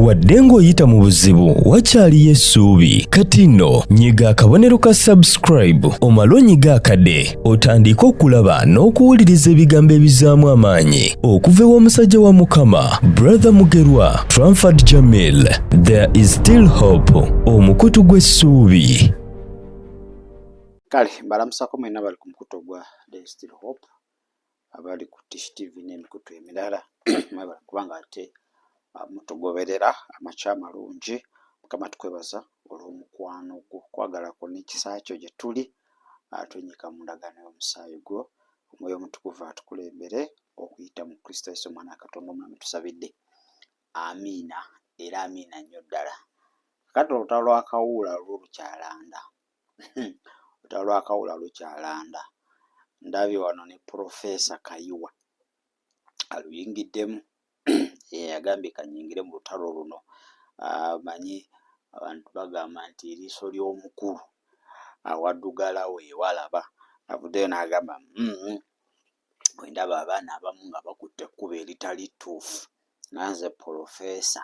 wadde ng'oyita mu buzibu wakyaliyo essuubi. Kati nno nyiga akabonero ka subscribe omale onyiga akade otandike okulaba n'okuwuliriza ebigambo ebizaamu amaanyi okuva ew'omusajja wa Mukama Brother Mugerwa Tramford Jamil. There is still hope, omukutu gw'essuubi. Kale mbalamusako mwena bali ku mukutu gwa There is Still Hope abali ku Tish TV n'emikutu emirala mwebala kubanga ate mutugoberera amakya amalungi. Mukama tukwebaza olw'omukwano gwo kwagala ko n'ekisa kyo gye tuli atwenyika mu ndagaano y'omusaayi gwo. Omwoyo omutukuvu atukulembere okuyita mu Kristo Yesu omwana wa Katonda omulamu tusabidde. Amiina era amiina nnyo ddala. Kati olutalo lwa Kawuula lukyalanda. Olutalo lwa Kawuula lukyalanda. Ndabye wano ne Profesa Kayiwa aluyingiddemu. Yagambye kanyingire mu lutalo luno. Manyi abantu bagamba nti eriiso ly'omukulu awaddugala weewalaba. Avuddeyo n'agamba bwe ndaba abaana abamu nga bakutte ekkubo eritali ttuufu nanze Profesa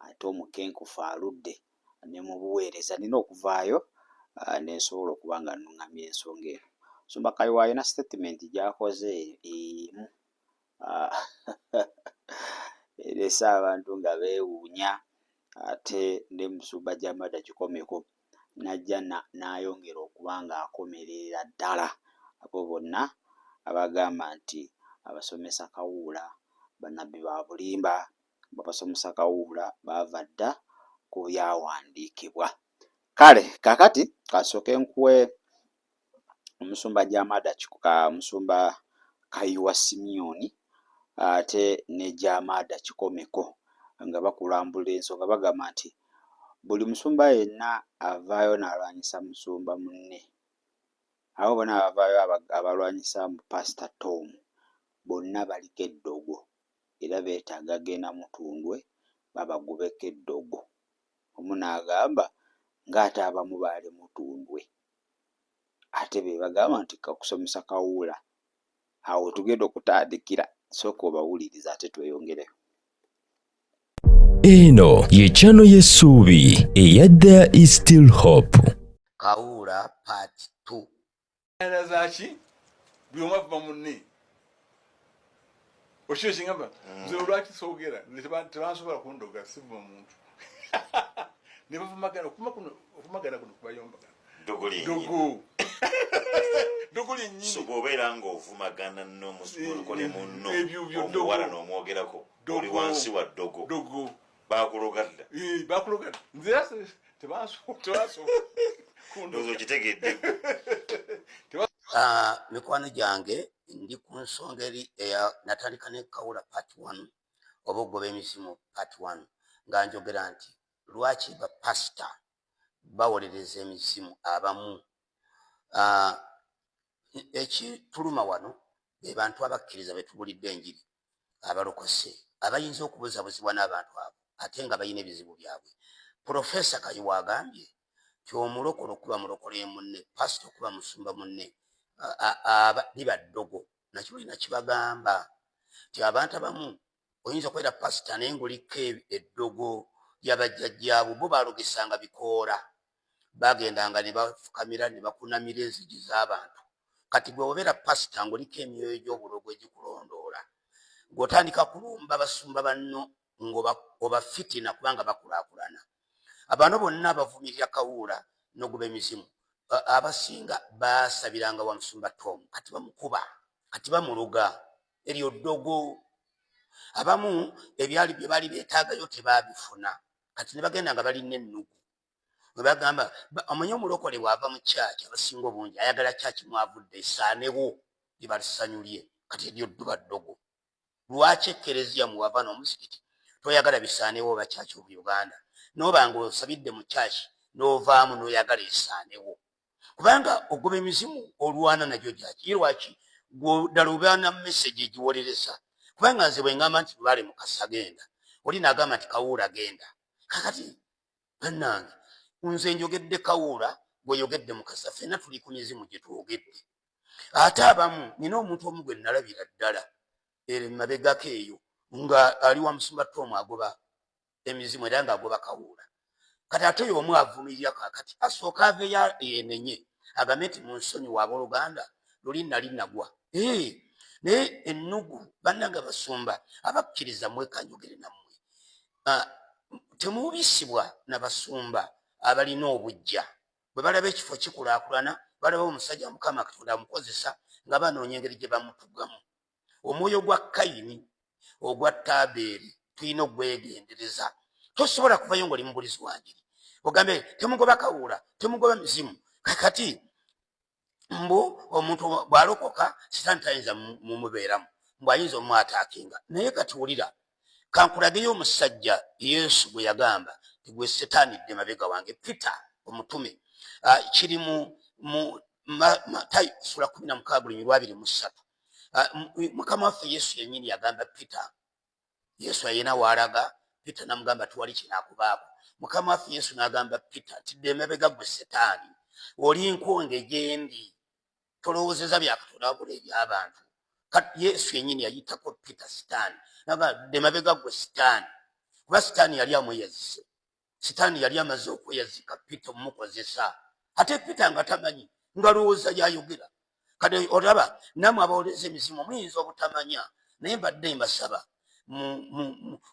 ate omukenkufu aludde ne mu buweereza nina okuvaayo n'ensobola okuba nga nnuŋŋamya ensonga eno. Nsumba Kayiwa alina statement gy'akoze emu erese abantu nga beewuunya ate ne Musumba Jamada Kikomeko najja n'ayongera okuba ng'akomerera ddala abo bonna abagamba nti abasomesa Kawuula bannabbi ba bulimba, babasomesa Kawuula baava dda ku byawandiikibwa. Kale kakati kasooke nkuwe Omusumba Jamada Musumba Kayiwa Simeon ate ne Jamada Kikomeko nga bakulambula ensonga bagamba nti buli musumba yenna avaayo n'alwanyisa musumba munne. Abo bonna abavaayo abalwanyisa mu Pastor Tom bonna baliko eddogo era beetaaga genda Mutundwe babagubeko eddogo. Omu n'agamba ng'ate abamu baali Mutundwe ate be bagamba nti kakusomesa Kawuula awo tugenda okutandikira. Sooka obawuliriza ate tweyongereyo. Eno ye channel y'essuubi eya There is Still Hope. Kawuula part 2. Zaki buli omu ava munne okyo kingamba nze olwaki soogera tebansobola kundoga siva omuntu ne bavumagana okumagana kuno kubayombagana dogo lyennyini so bw'obeera ng'ovumagana n'omusukulukole munno omuwala n'omwogerako oli wansi wa dogo baakulogadda baakulogadda nze tebansobola ndowooza okitegedde. Mikwano gyange ndi ku nsonga eri natandika ne Kawuula part 1 oba ogoba emisimu part 1 nga njogera nti lwaki bapasita bawolereza emisimu abamu. Ekituluma wano be bantu abakkiriza be tubulidde enjiri abalokose abayinza okubuzabuzibwa n'abantu abo ate nga balina ebizibu byabwe. Profesa Kayiwa agambye ti omulokole okuba mulokole munne, pasita okuba musumba munne liba ddogo. Nakyo lina kibagamba ti abantu abamu oyinza okubeera pasita naye ng'oliko eddogo ly'abajjajjaabo bo baalogesanga bikoola bagendanga ne bafukamira ne bakunamira enzigi z'abantu. Kati gwe obeera pasita ng'oliko emyoyo gy'obulogo egikulondoola ng'otandika kulumba basumba banno ng'oba fitina kubanga bakulaakulana. Abantu bonna abavumirira Kawuula n'ogoba emisimu abasinga baasabiranga wa Musumba Tom kati bamukuba kati bamuloga eryo ddogo. Abamu ebyali bye baali beetaagayo tebaabifuna kati ne bagenda nga balina ennugu. Bwe bagamba omanyi omulokole bw'ava mu kyaki abasinga obungi ayagala kyaki mwavudde esaanewo libalisanyulye kati eryo dduba ddogo. Lwaki ekereziya muwava n'omuzikiti toyagala bisaanewo oba kyaki mu Uganda n'oba ng'osabidde mu kyaki n'ovaamu n'oyagala esaanewo kubanga ogoba emizimu olwana nagyo gyaki ye lwaki ddala oba na message egiwolereza. Kubanga nze bwe ngamba nti Lubaale Mukasa genda oli n'agamba nti Kawuula genda. Kakati bannange nze njogedde Kawuula gweyogedde Mukasa ffenna tuli ku mizimu gye twogedde. Ate abamu nina omuntu omu gwe nalabira ddala mabegako eyo nga ali wa Musumba Tom agoba emizimu era ng'agoba Kawuula. Kati ate oyo omu avumirira kaakati asooka ave yenenye agambe nti mu nsonyi w'abooluganda luli nali nagwa. Naye ennugu bannange basumba abakkiriza mwekanyogere nammwe. Temuubisibwa n'abasumba abalina obujja. Bwe balaba ekifo kikulaakulana, balaba omusajja Mukama Katonda amukozesa nga banoonya engeri gye bamutugamu. Omwoyo gwa Kayini ogwa Taabeeri tulina ogwegendereza. Tosobola kuvayo ng'oli mubulizi wanjiri ogambe temugoba Kawuula, temugoba mizimu. Kakati mbu omuntu bw'alokoka Sitaani tayinza mumubeeramu, mbw'ayinza omwataakinga. Naye kati wulira, kankulageyo omusajja Yesu gwe yagamba ti gwe Setaani dde mabega wange, Peter omutume. Kiri mu Matayo sura 16:23. Mukama waffe Yesu yennyini yagamba Peter. Yesu ayina w'alaga, Peter namugamba tiwali kinaakubaako. Mukama waffe Yesu n'agamba Peter ti dde mabega gwe Setaani, oli nkonge gye ndi, tolowoozeza bya Katonda wabula eby'abantu. Kati Yesu yennyini yayitako Peter Setaani, n'agamba dde mabega gwe Setaani, kuba Setaani yali amweyazise. Setaani yali amaze okweyazika Peter omumukozesa, ate Peter nga tamanyi, ng'alowooza y'ayogera. Kati olaba nammwe abawooleza emizimu muyinza obutamanya, naye mbadde mbasaba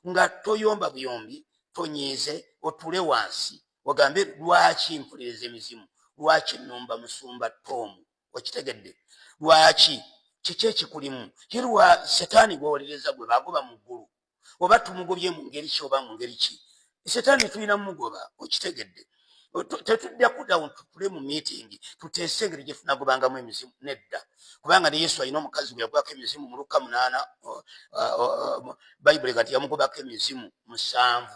nga toyomba buyombi, tonyiize, otule wansi ogambe lwaki mpuliriza emizimu, lwaki nnumba musumba Tomu. Okitegedde? Lwaki? Kiki ekikulimu? Kirwa Setaani gwewolereza gwe bagoba mu ggulu, oba tumugobye mu ngeri ki oba mu ngeri ki? Setaani tulina mugoba. Okitegedde? Tetujja kuddawo tutule mu miitingi tuteese engeri gye tunagobangamu emizimu, nedda. Kubanga ne Yesu alina omukazi gwe yagobako emizimu mu Luka 8, Bayibuli kati yamugobako emizimu 7,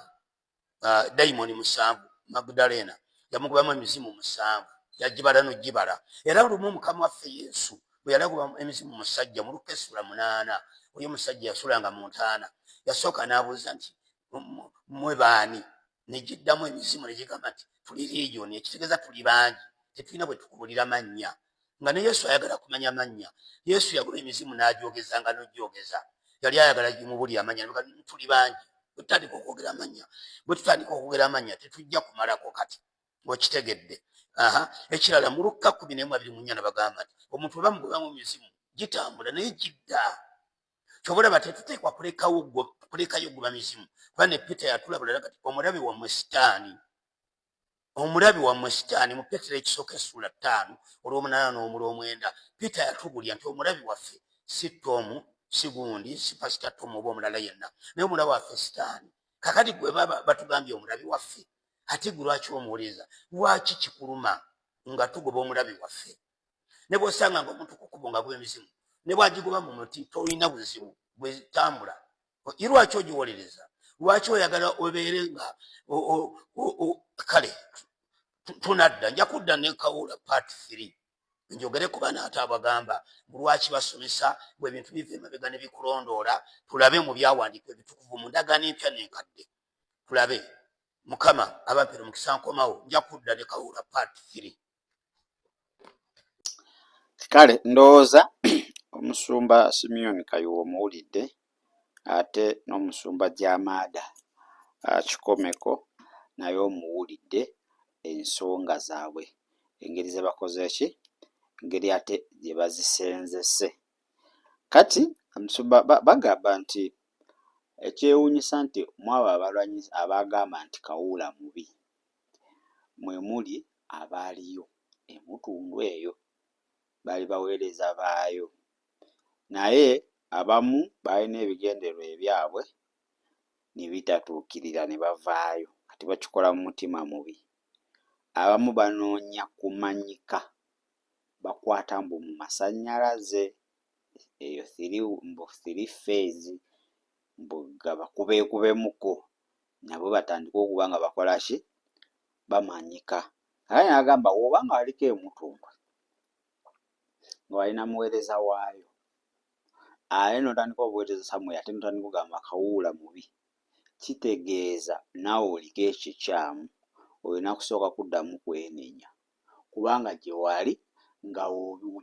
dayimoni 7. Magdalena yamugobamu emizimu 7, yagibala n'ogibala. Era lumu Mukama waffe Yesu bwe yalagoba emizimu musajja mu Luka sura 8, oyo omusajja yasulanga mu ntaana, yasooka n'abuuza nti mmwe baani? Ne giddamu emizimu ne gigamba nti tuli legioni, ekitegeeza tuli bangi, tetulina bwe tukubulira mannya. Nga ne Yesu ayagala kumanya mannya, Yesu yagoba emizimu n'agyogeza nga n'ogyogeza. Yali ayagala gimubulira amannya, tuli bangi. Bwe tutandika okwogera amannya, tetujja kumalako kati. Okitegedde? Ekirala mu Luka 14:4 bagamba nti omuntu bwe bamugobamu emizimu gitambula naye gidda. Kyobalaba tetuteekwa kulekayo ogoba mizimu. Kuba ne Peter yatulabula kati omulabi wammwe Sitaani. Omulabi wammwe Sitaani mu Petero ekisooka sura 5:8-9. Peter yatubulya nti omulabi waffe si Tomu, si gundi, si Pasita Tomu oba omulala yenna, naye omulabi waffe Sitaani. Kakati gwe batugambye omulabi waffe, ate gwe lwaki omuwuliriza? Lwaki kikuluma nga tugoba omulabi waffe? Ne bw'osanga ng'omuntu kukubo nga gw'emizimu, ne bw'agigoba mu muti tolina buzibu bwe tambula. Lwaki ogiwolereza? Lwaki oyagala obeere nga kale tunadda nja kudda ne Kawuula part 3 njogere ku baana ate abagamba lwaki basomesa bwe bintu biva emabega ne bikulondoola. Tulabe mu byawandiikibwa ebitukuvu mu ndagaano empya n'enkadde, tulabe. Mukama abampere omukisa, nkomawo nja kudda ne Kawuula part 3. Kale ndowooza omusumba Simeon Kayuwa omuwulidde, ate n'omusumba Jamaada Kikomeko naye omuwulidde ensonga zaabwe, engeri ze bakoze ki, engeri ate gye bazisenzese. Kati omusumba bagamba nti ekyewuunyisa nti mwabo abalwanyi abagamba nti Kawuula mubi mwe muli abaaliyo emutundu eyo, baali baweereza baayo, naye abamu balina ebigendererwa ebyabwe ne bitatuukirira ne bavaayo, kati bakikola mu mutima mubi. Abamu banoonya kumanyika, bakwata mbu mu masannyalaze eyo 3 phase mbu bakubeekubemuko, nabo batandika okuba nga bakola ki, bamanyika. Kale n'agamba woba nga waliko emutundu nga walina muweereza waayo, ate n'otandika obuweereza Samuel, ate n'otandika okugamba Kawuula mubi, kitegeeza naawe oliko ekikyamu, olina kusooka kuddamu kwenenya, kubanga gye wali nga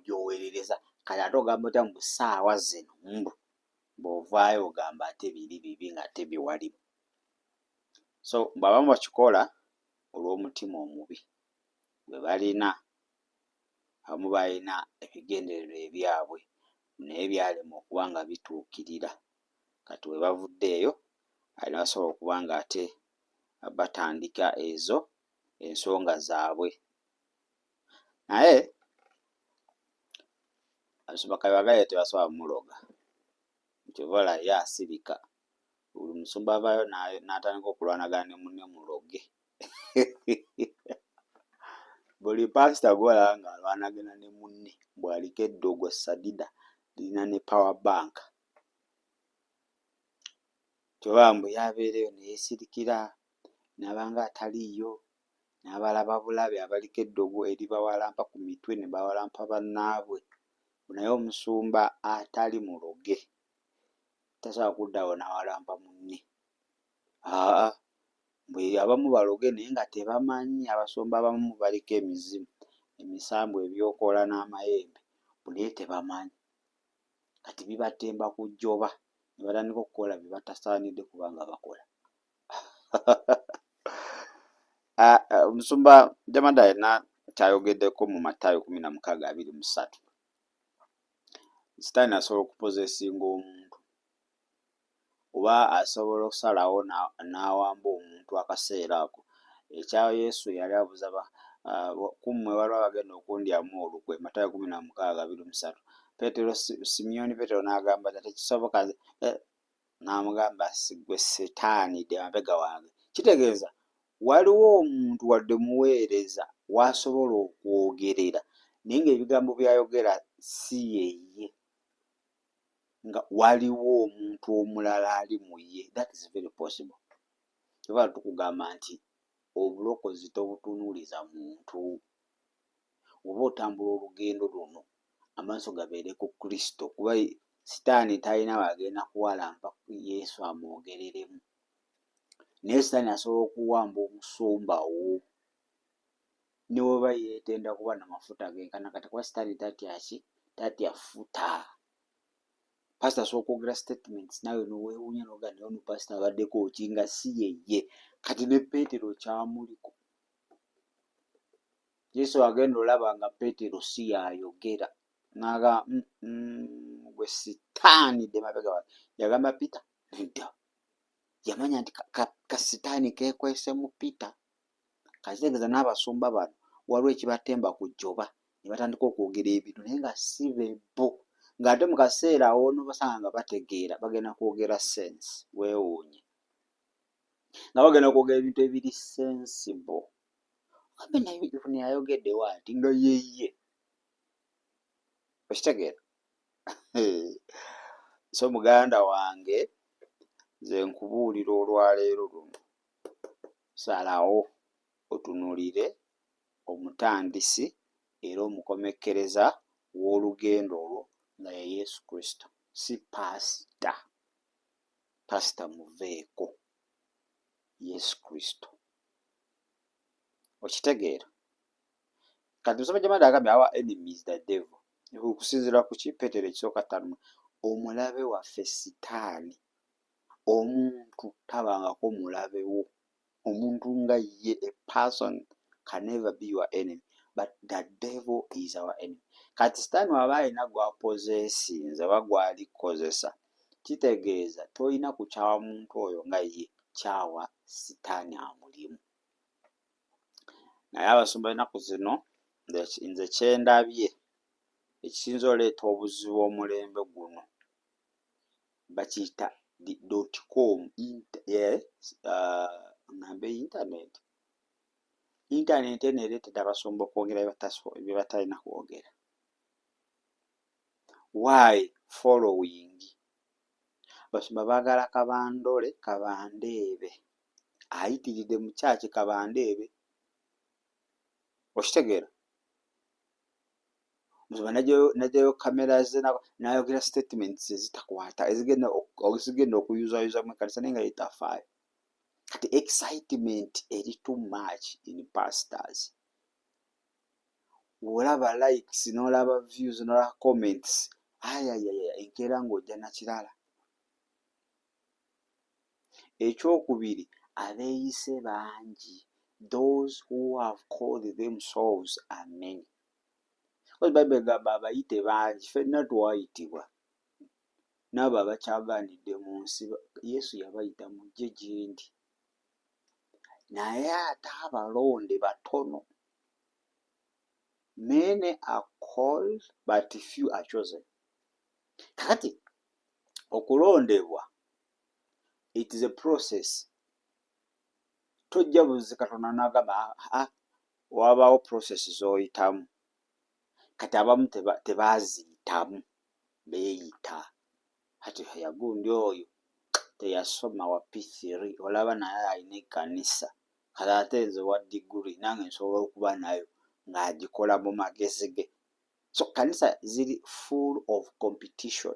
gy'oweerereza kale ate ogamba otya mu ssaawa zino bw'ovaayo ogamba ate biri bibi nga ate biwalimu. So bw'abamu bakikola olw'omutima omubi bwe balina, abamu balina ebigendererwa ebyabwe naye byalema okuba nga bituukirira. Kati we bavuddeeyo alina basobola okuba nga ate batandika ezo ensonga zaabwe. Naye Musumba Kayibagaya tebasobola kumuloga, nkyova ye asirika. Buli musumba avaayo n'atandika okulwanagana ne munne muloge. Buli pasita gw'olaba ng'alwanagana ne munne bw'aliko eddogo sadida lirina ne power bank, kyova mbu yabeereyo ne yeesirikira n'abanga ataliiyo, n'abalaba bulabe abaliko eddogo eribawalampa ku mitwe ne bawalampa bannaabwe. Naye omusumba atali muloge tasobola kuddawo n'awalampa munne. Bwe abamu baloge naye nga tebamanyi. Abasumba abamu baliko emizimu, emisambu, ebyokoola n'amayembe, naye tebamanyi. Kati bibatemba kujjoba ne batandika okukola bye batasaanidde kuba nga bakola. Omusumba Jamanda alina kyayogeddeko mu Matayo 16:23. Sitaani asobola okupozesinga omuntu oba asobola okusalawo n'awamba omuntu akaseera ako. Ekya Yesu yali abuuza kummwe waliwo abagenda okundyamu olukwe, Matayo 16:23. Simyoni Peetero n'agamba tekisoboka, n'amugamba ggwe Setaani dda emabega wange. Kitegeeza waliwo omuntu wadde muweereza w'asobola okwogerera naye ng'ebigambo by'ayogera si yeye, nga waliwo omuntu omulala ali mu ye. That is very possible. Kyova tukugamba nti obulokozi tobutunuuliza muntu. Oba otambula olugendo luno amaaso gabeere ku Kristo, kuba Sitaani talina bagenda kuwalampa Yesu amwogereremu. Naye Sitaani asobola okuwamba omusumba wo ne bw'oba yeetenda kuba n'amafuta genkana kati, kuba Sitaani tatya futa. Pasita asobola okwogera statements naawe n'oweewuunya n'ogaa naye ono pasita abaddeko ki nga si yeye. Kati ne Peetero kyamuliko. Yesu agenda olaba nga Peetero si y'ayogera n'agamba gwe Sitaani dda emabega wange. Yagamba Peter nedda. Yamanya nti ka Sitaani keekwese mu Peter. Kazitegeeza n'abasumba bano waliwo ekibatemba ku jjoba ne batandika okwogera ebintu naye nga si bebo, ng'ate mu kaseera awo n'obasanga nga bategeera bagenda kwogera sense. Weewuunye nga bagenda kwogera ebintu ebiri sensible. Kambe naye yayogeddewo ati nga yeye. Okitegeera? So muganda wange, nze nkubuulira olwaleero luno, salawo otunuulire omutandisi era omukomekkereza w'olugendo olwo nga ye Yesu Kristo, si pasita. Pasita muveeko, Yesu Kristo. Okitegeera? Kati Musumba Jamanda agambye our enemy is the devil. Okusinziira ku ki? Peetero 1:5. Omulabe waffe Sitaani. Omuntu tabangako mulabe wo. Omuntu nga ye, a person can never be your enemy, but the devil is our enemy. Kati Sitaani waba alina gwapozeesinze oba gw'alikozesa, kitegeeza tolina kukyawa muntu oyo nga ye, kyawa Sitaani amulimu. Naye abasumba ennaku zino nze kyendabye ekisinza oleeta obuzibu omulembe guno bakiyita .com, ngambe internet eno ereetedde abasumba okwogera bye batalina kwogera. Why? Following. Abasumba baagala kabandeebe ayitiridde mu kyaki kabandeebe. Okitegeera? Musumba najjayo kamera ze n'ayogera statements ezitakwata ezigenda okuyuzayuza mu ekkanisa naye nga yetafaayo. Kati excitement eri too much in pastors. Olaba likes n'olaba views n'olaba comments, enkeera ng'ojja na kirala. Ekyokubiri, abeeyise bangi. Those who have called themselves are many. Bayibuli egamba abayite bangi, ffenna twayitibwa. N'abo abakyagaanidde mu nsi Yesu yabayita mujje gye ndi. Naye ate abalonde batono. Many are called but few are chosen. Kakati okulondebwa, it is a process. Tojja buzi Katonda n'agamba wabaawo process z'oyitamu. Kati abamu tebaaziyitamu, beeyita. Kati yagundi oyo teyasoma wa P3, olaba naye alina ekkanisa. Kati ate nze wa diguli nange nsobola okuba nayo ng'agikola mu magezi ge. So kanisa ziri full of competition.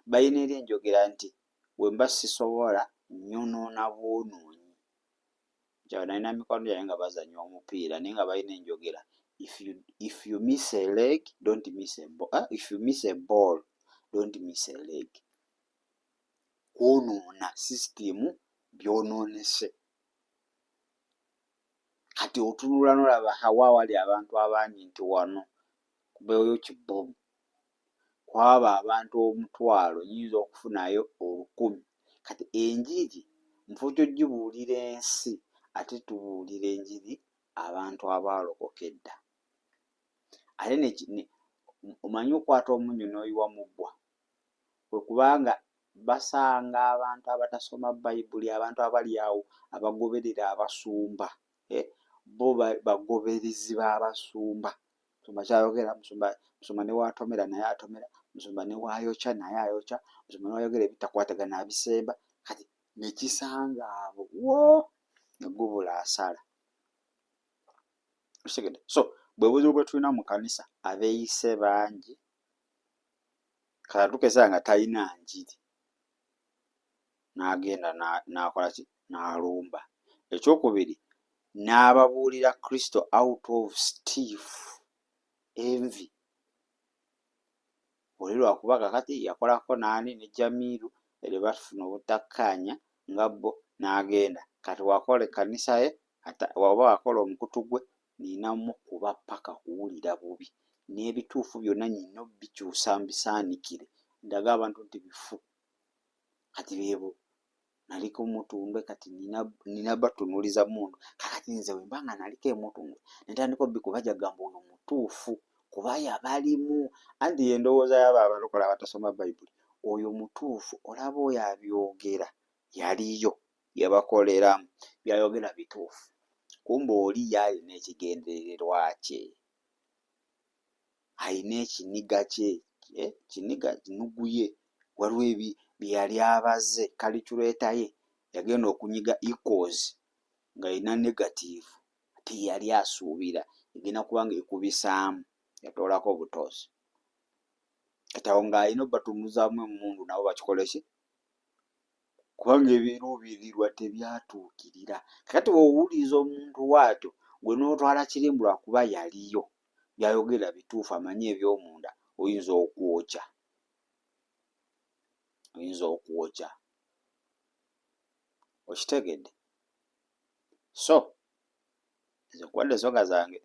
Bayina eri enjogera nti bwe mba sisobola nyonoona bwonoonyi. Njawo nalina mikono yange nga bazannya omupiira naye nga bayina enjogera, if you miss a leg, don't miss a ball. If you miss a ball, don't miss a leg. Kwonoona sisitimu byonoonese. Kati otunula n'olaba hawa wali abantu abangi nti wano kubeeyo kibomu. Kwaba abantu 1,000 nyinza okufunayo 1,000. Kati enjiri nfuuti ogibuulira ensi ate tubuulira enjiri abantu abaalokoka edda. Ate omanyi okwata omunnyo n'oyiwa mu bbwa. Bwe kubanga basanga abantu abatasoma Bayibuli, abantu abali awo abagoberera abasumba. Bo bagoberezi b'abasumba. Musumba kyayogera, musumba ne waatomera naye atomera, musumba ne waayokya naye ayokya, musumba ne waayogera ebitakwatagana abisemba. Kati ne kisanga abo negubula asala. So bwe buzibu bwe tulina mu kanisa, abeeyise bangi. Kati tukesera nga talina njiri n'agenda n'akola ki? N'alumba. Ekyokubiri, n'ababuulira Kristo out of stiff envy. Oli lwakuba kakati yakolako n'ani ne Jamiru eryo bafuna obutakkaanya nga bo n'agenda. Kati wakola ekkanisa ye, waba wakola omukutu gwe, ninamu kuba paka kuwulira bubi. N'ebituufu byonna nina bikyusa mbisaanikire. Ndaga abantu nti bifu. Kati beebo. Naliko omutundwe kati nina batunuuliza mundu. Kakati nze bwe mba nga naliko emutundwe netandika obbikuba jagamba oyo mutuufu kuba yabalimu. Anti endowooza y'abo abalokola abatasoma Bayibuli. Oyo mutuufu, olaba oyo abyogera yaliyo yabakoleramu byayogera bituufu. Kumbe oli yalina ekigendererwa kye. Alina ekiniga kye. Kiniga kinugu ye. Waliwo bye yali abaze kalikyuleeta ye. Yagenda okunyiga equals nga ina negative. Ate yali asuubira egenda kubanga ekubisaamu. Yatoolako obutoosi. Kati awo ng'alina obbatunuuzaamu emmundu nabo bakikole ki? Kubanga ebiruubirirwa tebyatuukirira. Kati bw'owuliriza omuntu bw'atyo, gwe n'otwala kirimu lwakuba yaliyo. Byayogera bituufu, amanyi eby'omunda, oyinza okwokya. Okitegedde? So nze kuwadde ensonga zange,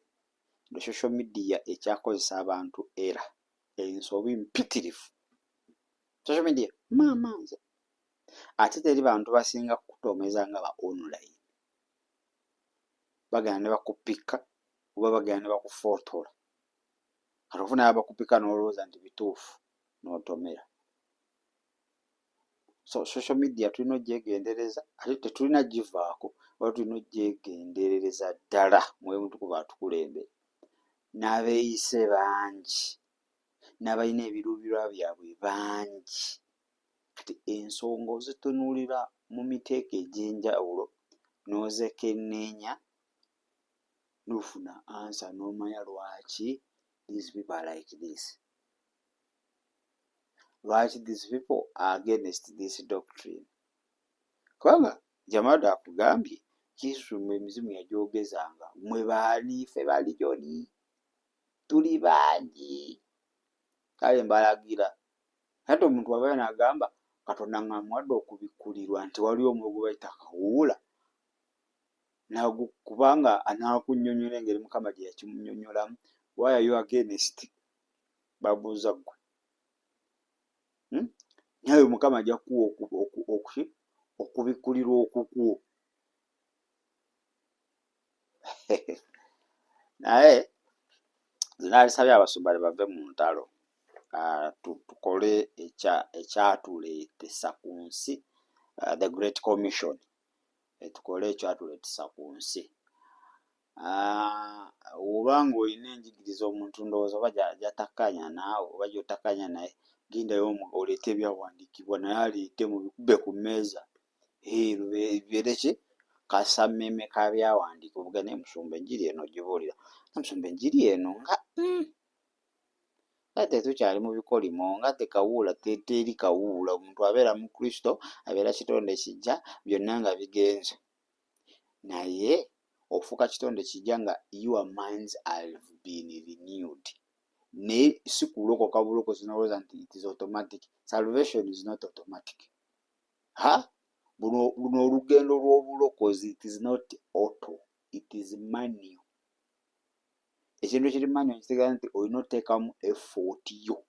ndo social media ekyakozesa abantu era ensobi mpitirivu. Social media maama nze. Ate teri bantu basinga kukutomeza nga ba online. Bagenda ne bakupika oba bagenda ne bakufootola. Kati ofuna abakupika n'olowooza nti bituufu n'otomera. So social media tulina ogyegendereza ate tetulina givaako, waba tulina ogyegenderereza ddala Mwoyo Mutukuvu atukulembere. N'abeeyise bangi, n'abalina ebiruubirwa byabwe bangi. Kati ensonga ozitunuulira mu miteeko egy'enjawulo n'ozekenneenya n'ofuna ansa n'omanya lwaki these people are like this. Lwaki these people are against this doctrine. Kubanga Jamada akugambye Yesu emizimu yagyogezanga mwe baani ffe balijoni tuli bangi. Kale mbalagira ate omuntu waba n'agamba Katonda ng'amuwadde okubikkulirwa nti waliwo omwe gwe bayita Kawuula kubanga anaakunnyonnyola engeri Mukama gye yakimunnyonnyolamu. Why are you against? Babuuza ggwe. Nawe Mukama ajja kuwa okubikkulirwa okukwo. Naye zinaalisabye abasumba bave mu ntalo, tukole ekyatuleetesa ku nsi, the Great Commission. Tukole ekyatuleetesa ku nsi. Oba ng'olina enjigiriza omuntu ndowooza oba gy'atakkanya naawe oba gy'otakkanya naye, gendayo oleete ebyawandiikibwa naye aleete mubikube ku mmeeza. Bibeere ki? Kasamemme ka byawandiika. Ovuga naye Musumba enjiri eno ogibuulira. Musumba enjiri eno nga tetukyali mu bikolimo, nga tekawuula teri kawuula. Omuntu abeera mu Kristo, abeera kitonde kijja, byonna nga bigenze. Naye ofuuka kitonde kijja nga your minds have been renewed. Naye si kulokoka bulokozi n'olowooza nti it is automatic. Salvation is not automatic. Buno olugendo lw'obulokozi, it is not auto, it is manual. Ekintu ekiri manual kitegeeza nti olina oteekamu effort yo,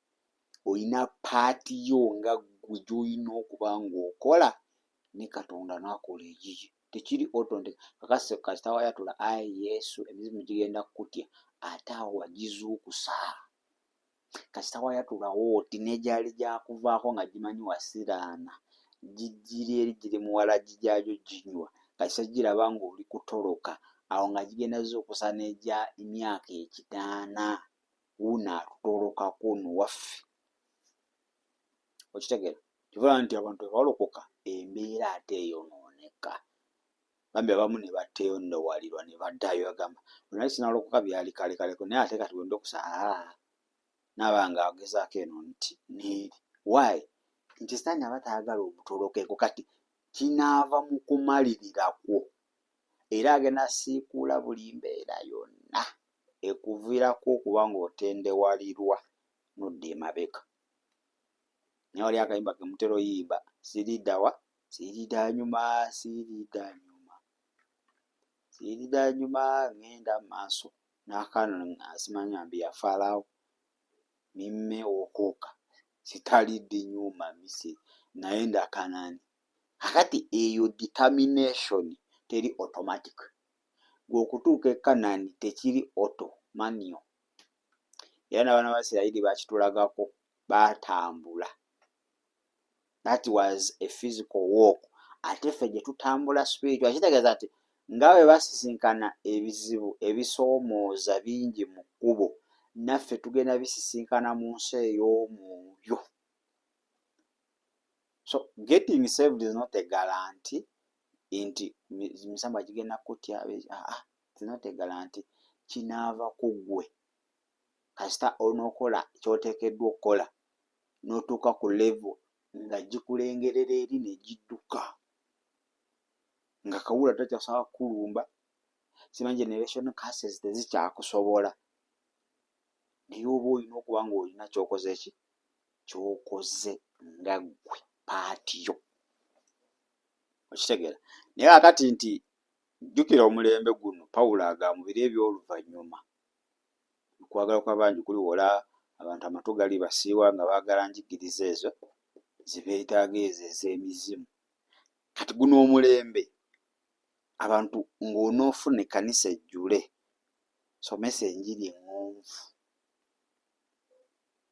olina paati yo nga ggwe gy'olina okuba ng'okola, ne Katonda n'akola eyiye. Tekiri auto nti kakase kasita wayatula ayi Yesu emizimu gigenda kukutya, ate awo wagizuukusa. Kasita wayatulawo oti n'egyali gyakuvaako nga gimanyi wasiraana, gijjira eri giri muwala gijyayo ginywa, kasita giraba ng'oli kutoloka, awo nga gigenda zuukusa n'egya emyaka 8, wuuno atutolokako nno waffe. Okitegeera? Kivala nti abantu bebalokoka embeera ate eyonooneka. Bambi abamu ne batteeyo nnowalirwa ne baddayo agamba naye sinalokoka byali kalekaleko, naye ate kati wenda okusa n'abanga agezaako eno nti neeri. Why? Nti Sitaani aba tayagala obutolokeko, kati kinaava mu kumalirirako. Era agenda siikuula buli mbeera yonna ekuviirako okuba ng'otendewalirwa n'odda emabega. Naye wali akayimba ke mutera oyimba, siridda wa? Siridda nyuma, siridda nyuma, siridda nyuma, ngenda maaso. N'akaana simanyi ambi ya Falaawo, mime okoka, sitalidde nyuma Misiri, naenda Kanaani. Kakati eyo determination teri automatic. Gwe okutuuka e Kanaani tekiri auto, manual. Era n'abaana ba Isirayiri bakitulagako, baatambula. That was a physical walk. Ate ffe gye tutambula spiritual. Kitegeeza nti nga bwe basisinkana ebizibu ebisoomooza bingi mu kkubo, naffe tugenda bisisinkana mu nsi ey'omwoyo. So getting saved is not a guarantee nti misamba gigenda kutya. It's not a guarantee. Kinaava ku ggwe. Kasita onookola ky'oteekeddwa okukola n'otuuka ku level nga gikulengerera eri ne gidduka, nga kawuula takyasobola kukulumba, simanyi generation curses tezikyakusobola. Naye oba olina okuba ng'olina ky'okoze ki? Ky'okoze nga ggwe paati yo. Okitegeera? Naye kakati nti jjukira omulembe guno, Pawulo agamba mu biro eby'oluvannyuma, okwagala kw'abangi kuliwola, abantu amatu gali basiiwa nga baagala njigiriza ezo zibeetaaga ezo ez'emizimu. Kati guno omulembe abantu ng'onoofuna ekkanisa ejjule, somesa enjiri eŋŋonvu.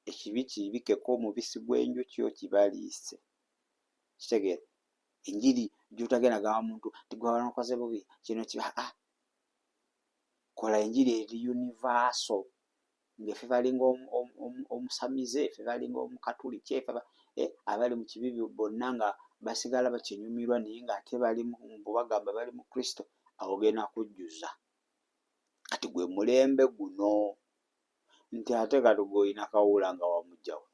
Ekibi kiyibikeko omubisi gw'enjuki okibaliise. Kitegeera? Enjiri gy'otagenda gamba muntu ti gwe wanokoze bubi kino kiba. Kola enjiri eri universal, ng'effe balinga omusamize, effe balinga omukatuliki, abali mu kibibi bonna nga basigala bakinyumirwa naye ng'ate bali bagamba bali mu Kristo, awo genda kujjuza. Kati gwe mulembe guno nti ate kati gw'olina kawuula nga wamugjawo.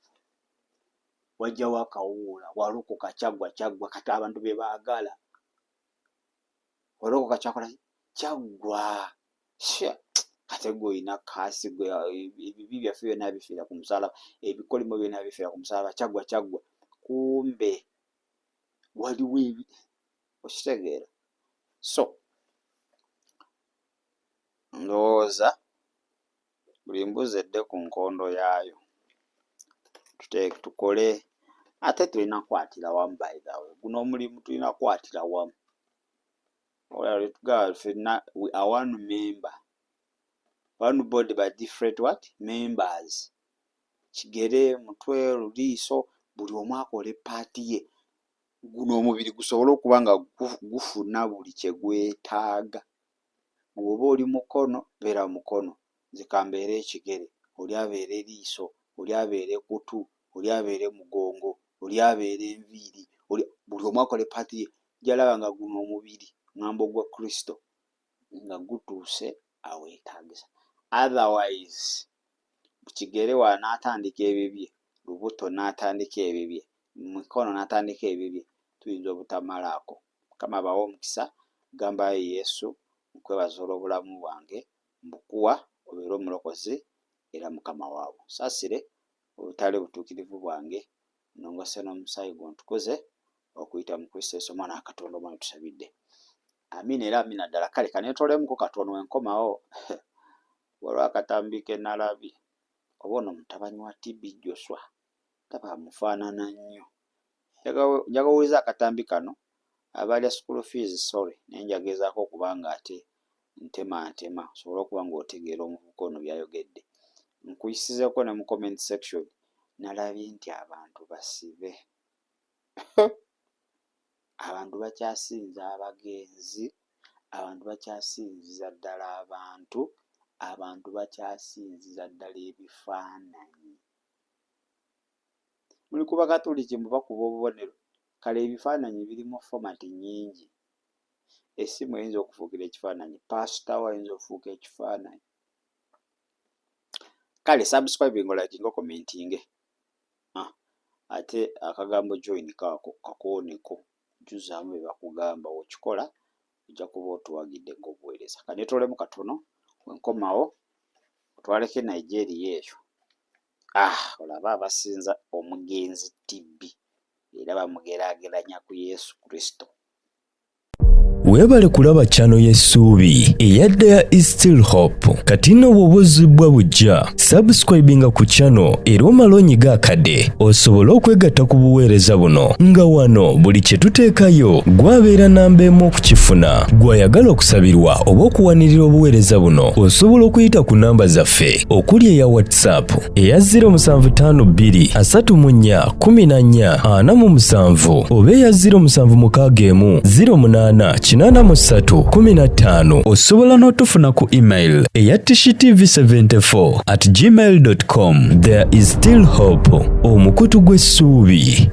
Wajjawo akawuula, walokoka kyaggwa, kati abantu be baagala. Walokoka kyakola kyaggwa. Ate gw'olina kaasi, ebibi byaffe byonna bifiira ku musalaba, ebikolimo byonna bifiira ku musalaba, kyaggwa. Kumbe waliwo okitegeera? So ndowooza buli mbuzi edde ku nkondo yaayo. Tukole ate tulina kwatira wamu by the way. Guno omulimu tulina kwatira wamu. Olwali tugaba ffenna we are one member. One body but different what? Members. Kigere, mutwe, luliiso, buli omu akole paati ye. Guno omubiri gusobole okuba nga gufuna buli kye gwetaaga. Bw'oba oli mukono, beera mukono. Nze kambeera ekigere, oli abeera eriiso, oli abeera ekutu, oli abeera mugongo, oli abeera enviiri, buli omu akole paati ye. Jalaba nga guno omubiri ŋŋambo gwa Kristo nga gutuuse aweetaagisa. Otherwise, kigere wa n'atandika ebibye, lubuto n'atandika ebibye, mukono n'atandika ebibye, tuyinza obutamalaako. Mukama bawa omukisa, gambayo Yesu, nkwebaza olw'obulamu bwange, mbukuwa obeere omulokozi era mukama waabwe. Saasire obutali butuukirivu bwange, nongose n'omusaayi gw'ontukuze okuyita mu Kristo Yesu omwana wa Katonda omwana tusabidde. Amiina era amiina ddala. Kale kaneetolemuko katono wenkomawo. Waliwo akatambi ke nalabye. Oba ono mutabani wa TB Joshua. Taba amufaanana nnyo. Njaga owuliza akatambi kano. Abalya school fees sorry. Naye njagezaako okuba nga ate ntema osobole okuba ng'otegeera omuvubuka ono by'ayogedde. Nkuyisizeeko ne mu comment section. Nalabye nti abantu basibe. Abantu bakyasinza abagenzi, abantu bakyasinziza ddala abantu bakyasinziza ddala ebifaananyi. Muli ku Bakatoliki muba kuba obubonero. Kale ebifaananyi birimu fomati nnyingi. Essimu eyinza okufuukira ekifaananyi, pasita ayinza okufuuka ekifaananyi. Kale subscribe like ngo commenting. Ate akagambo join kakooneko. Juzaamu bye bakugamba okikola ojja kuba otuwagidde ng'obuweereza. Kaneetolemu katono wenkomawo otwaleko Nigeria eyo. Olaba abasinza omugenzi TB era bamugeraageranya ku Yesu Kristo. Weebale kulaba channel y'essuubi eyadda ya Is Still Hope. Kati nno bw'obuzibbwa bujja subscribinga ku channel era omala onyiga akade osobole okwegatta ku buweereza buno nga wano buli kye tuteekayo gwabeera namba emu okukifuna. Gw'ayagala okusabirwa oba okuwanirira obuweereza buno osobola okuyita ku namba zaffe okuli eya WhatsApp eya 07241447 oba eya 0761088315. Osobola n'otufuna ku email eya tishtv74@gmail.com. There is still hope. Omukutu gw'essuubi.